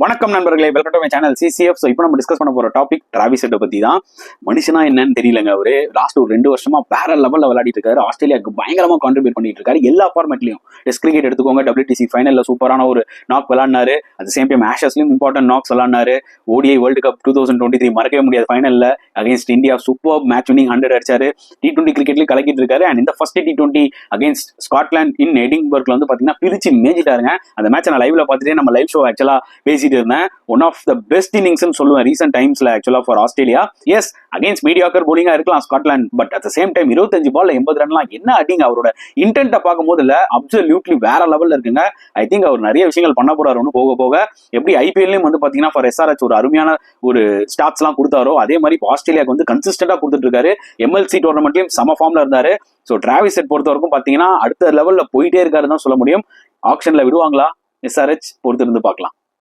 வணக்கம் நண்பர்களே, welcome to my channel CCF. So இப்போ நம்ம டிஸ்கஸ் பண்ண போகிற டாபிக் டிராவிஸ் ஹெட்டை பற்றி தான். மனுஷனா என்னன்னு தெரியலங்க. அவரு லாஸ்ட் ஒரு 2 வருஷமா வேற லெவலில் விளையாடிட்டு இருக்காரு. ஆஸ்திரேலியாவுக்கு பயங்கரமாக கான்ட்ரிபியூட் பண்ணிட்டு இருக்காரு எல்லா ஃபார்மேட்லையும். டெஸ்ட் கிரிக்கெட் எடுத்துக்கோங்க, WTC ஃபைனலில் சூப்பரான ஒரு நாக் விளாடினாரு. அட் சேம் டைம் ஆஷஸ்லையும் இம்பார்ட்டன்ட் நாக்ஸ் விளாடினாரு. ODI வேர்ல்டு கப் 2023 மறக்கவே முடியாது ஃபைனலில் against India super match winning 100 அடிச்சாரு. T20 கிரிக்கெட்லையும் கலக்கிட்டு இருக்காரு. அண்ட் இந்த first T20 against Scotland in எடின்பர்க்ல வந்து பார்த்தீங்கன்னா பிரிச்சு மேஞ்சிட்டாருங்க. அந்த மேட்ச் நான் லைவ்ல பார்த்துட்டே நம்ம லைவ் ஷோ ஆக்சுவலா பேசிட்டு இருந்தேன். ஒன் ஆஃப் த பெஸ்ட் இன்னிங்ஸ்னு சொல்லுவேன் ரீசென்ட் டைம்ஸ்ல actually for Australia. Yes, against mediocre போலிங்கா இருக்கலாம் Scotland, but at the same time 25 பால்ல 80 ரன்லாம் என்ன அடிங்க. அவரோட இன்டென்ட்டை பார்க்கும் போது இல்ல அப்சல்யூட்லி வேற லெவல்ல இருக்குங்க. ஐ திங்க் அவர் நிறைய விஷயங்கள் பண்ண போறாரு ஒன்று போக போக. எப்படி IPL-லையும் வந்து பாத்தீங்கன்னா ஃபார் SRH ஒரு அருமையான ஒரு ஸ்டாட்ஸ் எல்லாம் கொடுத்தாரோ அதே மாதிரி ஆஸ்திரேலியாவுக்கு வந்து கன்சிஸ்டன்டா கொடுத்துட்டு இருக்காரு. MLC டோர்னமெண்ட்லயும் சம ஃபார்ம்ல இருந்தாரு. ஸோ டிராவிஸ் ஹெட் பொறுத்த வரைக்கும் பாத்தீங்கன்னா அடுத்த லெவல்ல போயிட்டே இருக்காருன்னு தான் சொல்ல முடியும். ஆக்ஷன்ல விடுவாங்களா SRH பொறுத்து இருந்து பார்க்கலாம்.